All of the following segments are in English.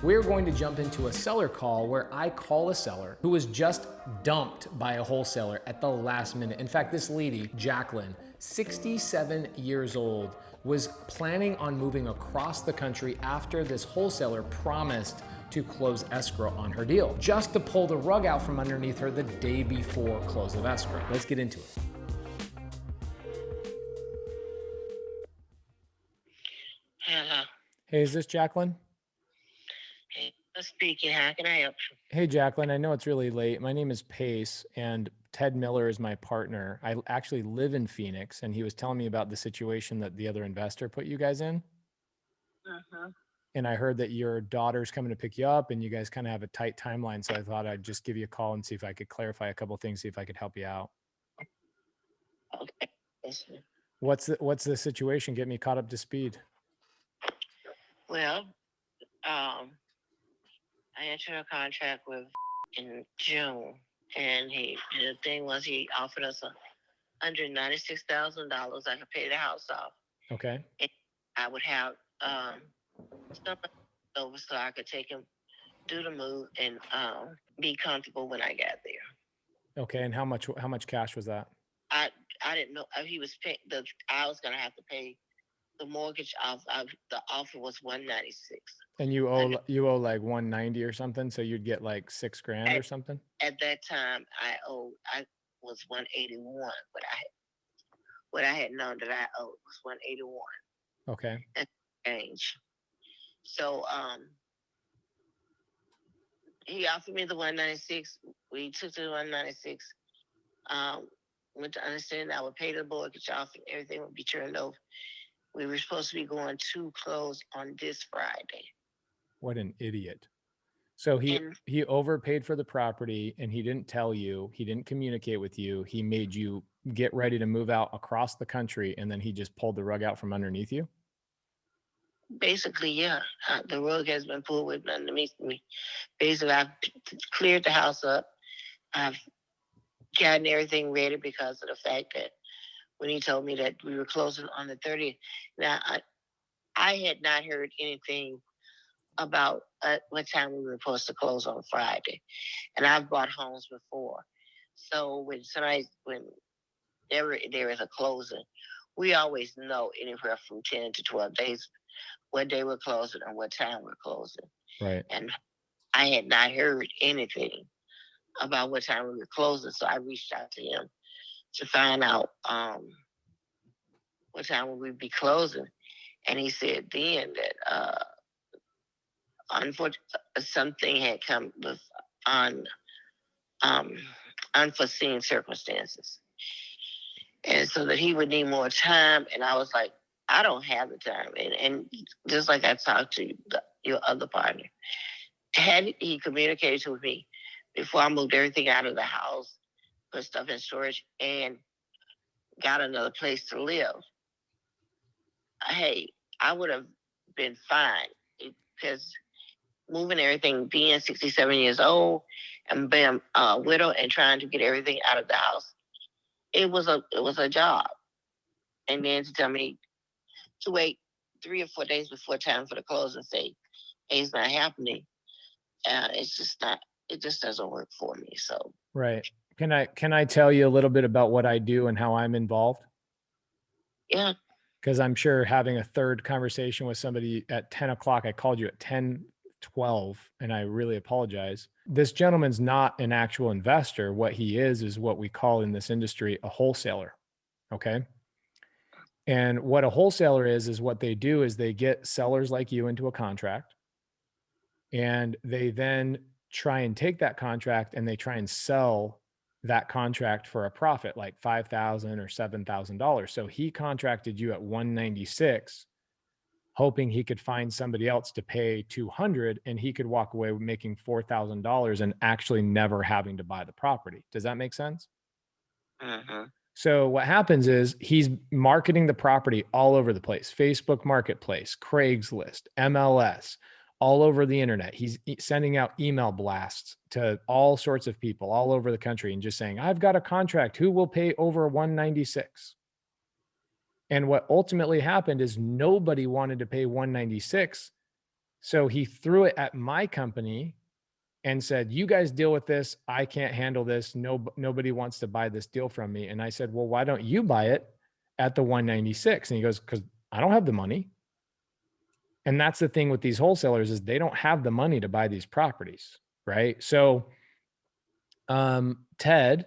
We're going to jump into a seller call where I call a seller who was just dumped by a wholesaler at the last minute. In fact, this lady, Jacqueline, 67 years old, was planning on moving across the country after this wholesaler promised to close escrow on her deal, just to pull the rug out from underneath her the day before close of escrow. Let's get into it. Hello. Hey, is this Jacqueline? Hey, speaking. How can I help you? Hey, Jacqueline, I know it's really late. My name is Pace, and Ted Miller is my partner. I actually live in Phoenix, and he was telling me about the situation that the other investor put you guys in. Uh-huh. And I heard that your daughter's coming to pick you up, and you guys kind of have a tight timeline. So I thought I'd just give you a call and see if I could clarify a couple of things, see if I could help you out. Okay. Yes, sir. What's the situation? Get me caught up to speed. Well, I entered a contract with in June, and the thing was he offered us $196,000. I could pay the house off. Okay. And I would have something over so I could take him, do the move, and be comfortable when I got there. Okay. And how much cash was that? I didn't know he was paying I was gonna have to pay the mortgage off. The offer was $196. And you owe like 190 or something, so you'd get like $6,000 or something. At that time, I was 181. What I had known that I owed was 181. Okay. And change. So he offered me the 196. We took the 196. Went to understand I would pay the mortgage off and everything would be turned over. We were supposed to be going to close on this Friday. What an idiot. So he overpaid for the property, and he didn't tell you, he didn't communicate with you. He made you get ready to move out across the country, and then he just pulled the rug out from underneath you. Basically, yeah. The rug has been pulled with underneath me. Basically, I've cleared the house up. I've gotten everything ready because of the fact that when he told me that we were closing on the 30th. Now, I had not heard anything about what time we were supposed to close on Friday. And I've bought homes before. So when there is a closing, we always know anywhere from 10 to 12 days what day we're closing and what time we're closing. Right. And I had not heard anything about what time we were closing. So I reached out to him to find out what time would we be closing. And he said then that unfortunately something had come with unforeseen circumstances. And so that he would need more time. And I was like, I don't have the time. And just like I talked to your other partner, had he communicated with me before I moved everything out of the house, put stuff in storage, and got another place to live, hey, I would have been fine. Because moving everything, being 67 years old and being a widow and trying to get everything out of the house, it was a job. And then to tell me to wait 3 or 4 days before time for the close and say, hey, it's not happening. It just doesn't work for me. So right. Can I tell you a little bit about what I do and how I'm involved? Yeah. Because I'm sure having a third conversation with somebody at 10 o'clock, I called you at 10:12, and I really apologize. This gentleman's not an actual investor. What he is what we call in this industry a wholesaler. Okay. And what a wholesaler is what they do is they get sellers like you into a contract, and they then try and take that contract and they try and sell that contract for a profit, like $5,000 or $7,000. So he contracted you at 196, hoping he could find somebody else to pay 200, and he could walk away making $4,000 and actually never having to buy the property. Does that make sense? Mm-hmm. So what happens is he's marketing the property all over the place: Facebook Marketplace, Craigslist, MLS, all over the internet. He's sending out email blasts to all sorts of people all over the country and just saying, I've got a contract. Who will pay over 196? And what ultimately happened is nobody wanted to pay 196. So he threw it at my company and said, you guys deal with this. I can't handle this. Nobody wants to buy this deal from me. And I said, well, why don't you buy it at the 196? And he goes, because I don't have the money. And that's the thing with these wholesalers is they don't have the money to buy these properties, right? So Ted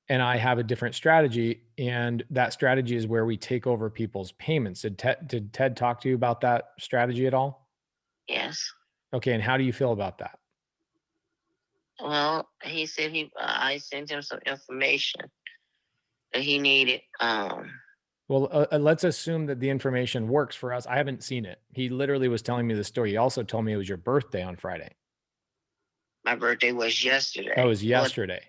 and I have a different strategy, and that strategy is where we take over people's payments. Did Ted talk to you about that strategy at all? Yes. Okay, and how do you feel about that? Well, he said I sent him some information that he needed. Well, let's assume that the information works for us. I haven't seen it. He literally was telling me the story. He also told me it was your birthday on Friday. My birthday was yesterday. That was yesterday.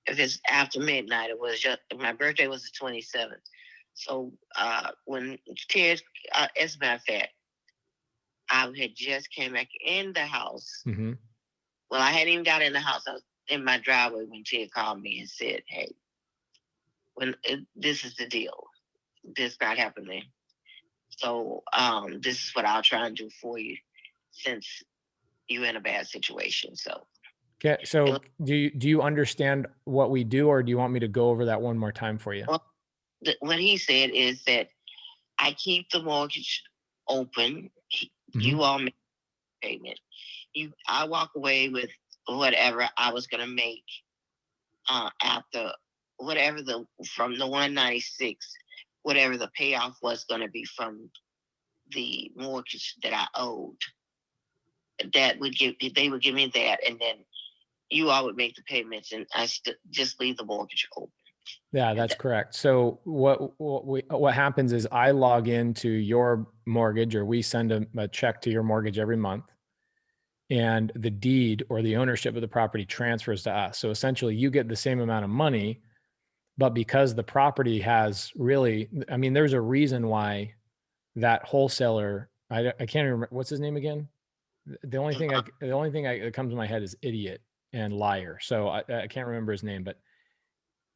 If it's after midnight, it was just, my birthday was the 27th. So when Ted, as a matter of fact, I had just came back in the house. Mm-hmm. Well, I hadn't even got in the house. I was in my driveway when Ted called me and said, hey, this is the deal. This not happening. So this is what I'll try and do for you since you're in a bad situation. So okay. So do you understand what we do, or do you want me to go over that one more time for you? Well, what he said is that I keep the mortgage open. Mm-hmm. You all make payment. I walk away with whatever I was gonna make after whatever from the 196, whatever the payoff was gonna be from the mortgage that I owed. They would give me that, and then you all would make the payments, and I just leave the mortgage open. Yeah, that's correct. So what happens is I log into your mortgage, or we send a check to your mortgage every month, and the deed or the ownership of the property transfers to us. So essentially you get the same amount of money, but because the property has really, I mean, there's a reason why that wholesaler, I can't remember, what's his name again? The only thing that comes to my head is idiot and liar. So I can't remember his name, but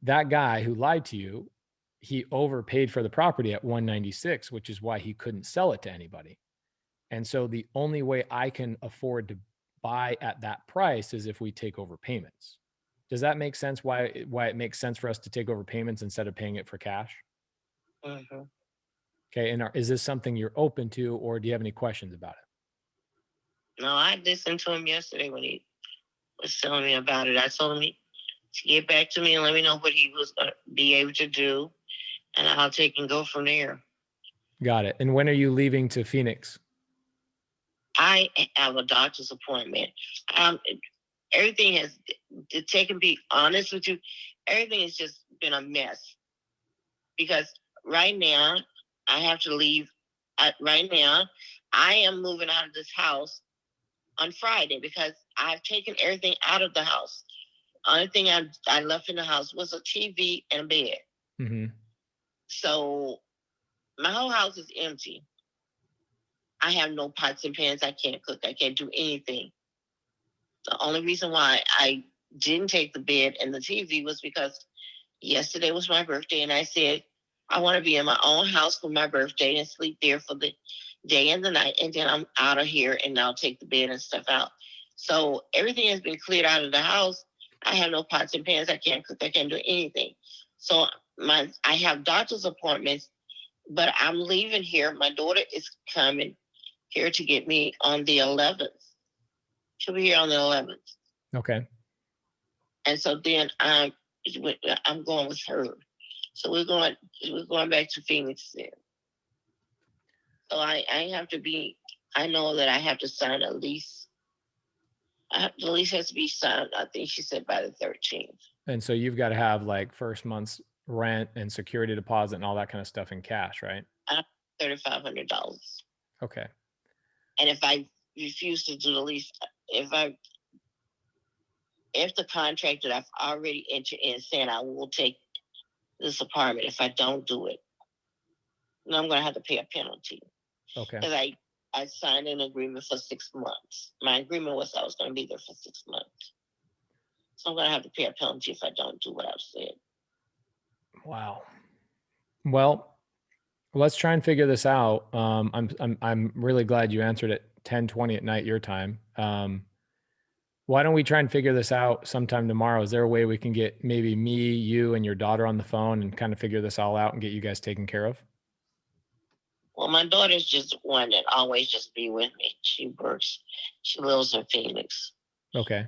that guy who lied to you, he overpaid for the property at 196, which is why he couldn't sell it to anybody. And so the only way I can afford to buy at that price is if we take over payments. Does that make sense? Why it makes sense for us to take over payments instead of paying it for cash? Mm-hmm. Okay. And is this something you're open to, or do you have any questions about it? No, I listened to him yesterday when he was telling me about it. I told him to get back to me and let me know what he was going to be able to do, and I'll take and go from there. Got it. And when are you leaving to Phoenix? I have a doctor's appointment. Everything has, to be honest with you, everything has just been a mess. Because right now, I have to leave. Right now, I am moving out of this house on Friday because I've taken everything out of the house. Only thing I left in the house was a TV and a bed. Mm-hmm. So my whole house is empty. I have no pots and pans. I can't cook. I can't do anything. The only reason why I didn't take the bed and the TV was because yesterday was my birthday, and I said I want to be in my own house for my birthday and sleep there for the day and the night, and then I'm out of here and I'll take the bed and stuff out. So everything has been cleared out of the house. I have no pots and pans. I can't cook. I can't do anything. So I have doctor's appointments, but I'm leaving here. My daughter is coming here to get me on the 11th. She'll be here on the 11th. Okay. And so then I'm going with her. So we're going back to Phoenix then. So I have to be, I know that I have to sign a lease. The lease has to be signed, I think she said, by the 13th. And so you've got to have like first month's rent and security deposit and all that kind of stuff in cash, right? $3,500. Okay. And if I refuse to do the lease, if the contract that I've already entered in saying I will take this apartment, if I don't do it, then I'm going to have to pay a penalty. Okay. Because I signed an agreement for 6 months. My agreement was I was going to be there for 6 months. So I'm going to have to pay a penalty if I don't do what I've said. Wow. Well, let's try and figure this out. I'm really glad you answered it 10:20 at night, your time. Why don't we try and figure this out sometime tomorrow? Is there a way we can get maybe me, you, and your daughter on the phone and kind of figure this all out and get you guys taken care of? Well, my daughter's just one that always just be with me. She lives in Phoenix. Okay.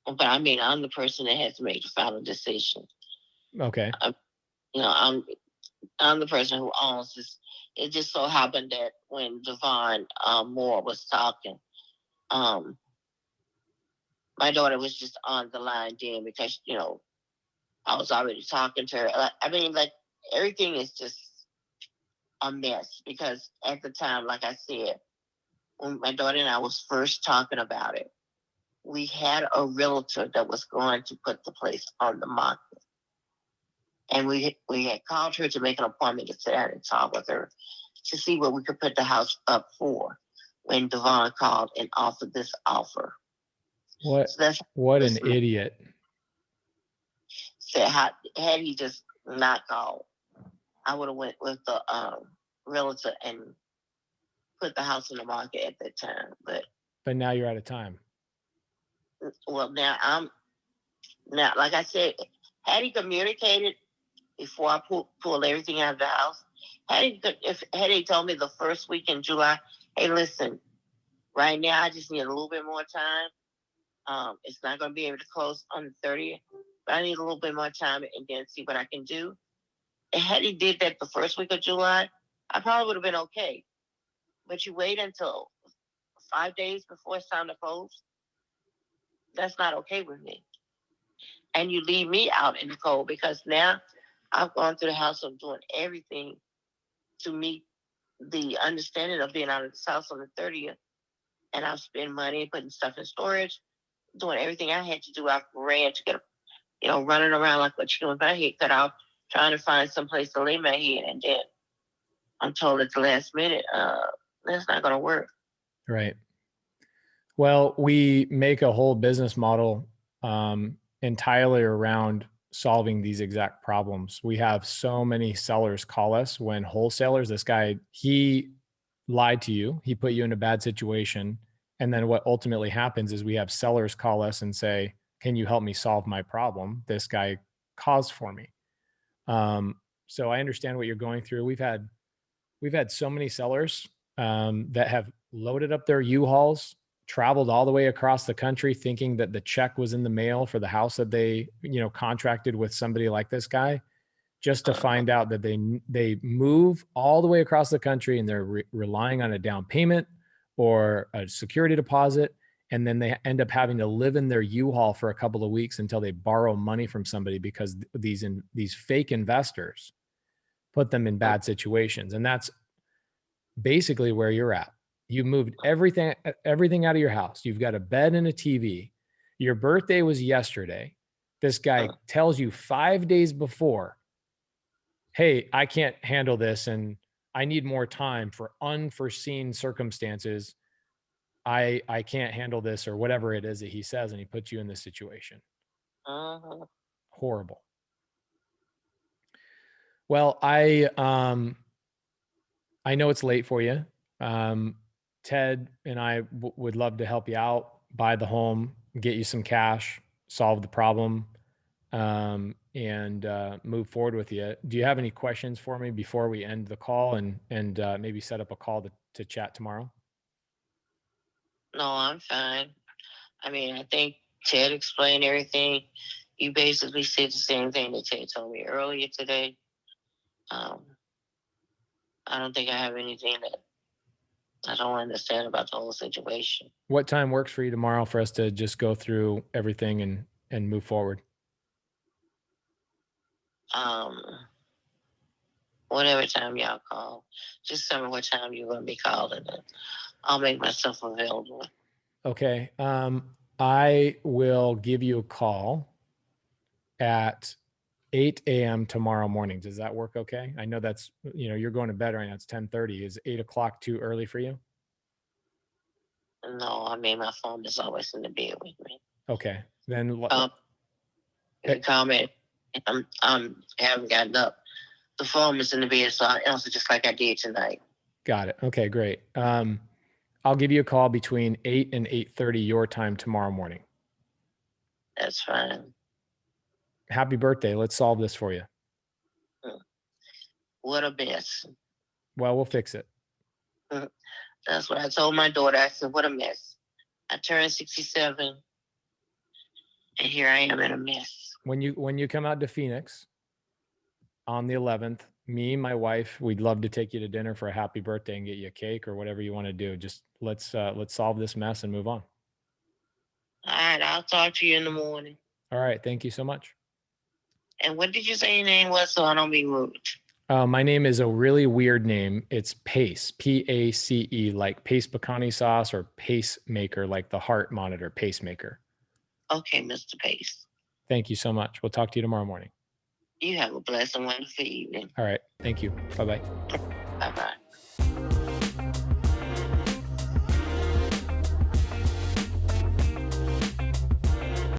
But I mean, I'm the person that has to make the final decision. Okay. I'm the person who owns this. It just so happened that when Devon Moore was talking, my daughter was just on the line then because, I was already talking to her. I mean, like, everything is just a mess because at the time, like I said, when my daughter and I was first talking about it, we had a realtor that was going to put the place on the market. And we had called her to make an appointment to sit down and talk with her to see what we could put the house up for when Devon called and offered this offer. What? So what an idiot. Said, had he just not called, I would have went with the realtor and put the house on the market at that time. But now you're out of time. Well, now like I said, had he communicated before I pulled everything out of the house, had he told me the first week in July, hey, listen, right now I just need a little bit more time. It's not going to be able to close on the 30th, but I need a little bit more time and then see what I can do. And had he did that the first week of July, I probably would have been okay. But you wait until 5 days before it's time to close. That's not okay with me. And you leave me out in the cold because now I've gone through the house of doing everything to meet the understanding of being out of this house on the 30th. And I've spent money putting stuff in storage, doing everything I had to do. I ran to get, running around like a chicken with my head cut off, trying to find some place to lay my head. And then I'm told at the last minute, that's not going to work. Right. Well, we make a whole business model entirely around solving these exact problems. We have so many sellers call us when wholesalers, this guy, he lied to you. He put you in a bad situation. And then what ultimately happens is we have sellers call us and say, can you help me solve my problem? This guy caused for me. So I understand what you're going through. We've had so many sellers that have loaded up their U-Hauls, traveled all the way across the country thinking that the check was in the mail for the house that they, contracted with somebody like this guy, just to find out that they move all the way across the country and they're relying on a down payment or a security deposit. And then they end up having to live in their U-Haul for a couple of weeks until they borrow money from somebody because these fake investors put them in bad situations. And that's basically where you're at. You moved everything out of your house. You've got a bed and a TV. Your birthday was yesterday. This guy tells you 5 days before, hey, I can't handle this and I need more time for unforeseen circumstances. I can't handle this, or whatever it is that he says, and he puts you in this situation. Horrible. Well, I know it's late for you. Ted and I would love to help you out, buy the home, get you some cash, solve the problem, and move forward with you. Do you have any questions for me before we end the call and maybe set up a call to chat tomorrow? No, I'm fine. I mean, I think Ted explained everything. You basically said the same thing that Ted told me earlier today. I don't think I have anything that I don't understand about the whole situation. What time works for you tomorrow for us to just go through everything and move forward? Whatever time y'all call. Just tell me what time you're going to be calling, and I'll make myself available. Okay. I will give you a call at 8 a.m. tomorrow morning. Does that work okay? I know that's, you're going to bed right now. It's 10:30. Is 8 o'clock too early for you? No, I mean, my phone is always in the bed with me. Okay. Then comment. I haven't gotten up. The phone is in the bed, so I answer just like I did tonight. Got it. Okay, great. I'll give you a call between 8 and 8:30 your time tomorrow morning. That's fine. Happy birthday. Let's solve this for you. What a mess. Well, we'll fix it. That's what I told my daughter. I said, what a mess. I turned 67 and here I am in a mess. When you come out to Phoenix on the 11th, me, my wife, we'd love to take you to dinner for a happy birthday and get you a cake or whatever you want to do. Just let's solve this mess and move on. All right, I'll talk to you in the morning. All right. Thank you so much. And what did you say your name was so I don't be rude? My name is a really weird name. It's Pace, P-A-C-E, like Pace Pecani sauce, or pacemaker, like the heart monitor, pacemaker. Okay, Mr. Pace. Thank you so much. We'll talk to you tomorrow morning. You have a blessed and wonderful evening. All right. Thank you. Bye-bye. Bye-bye.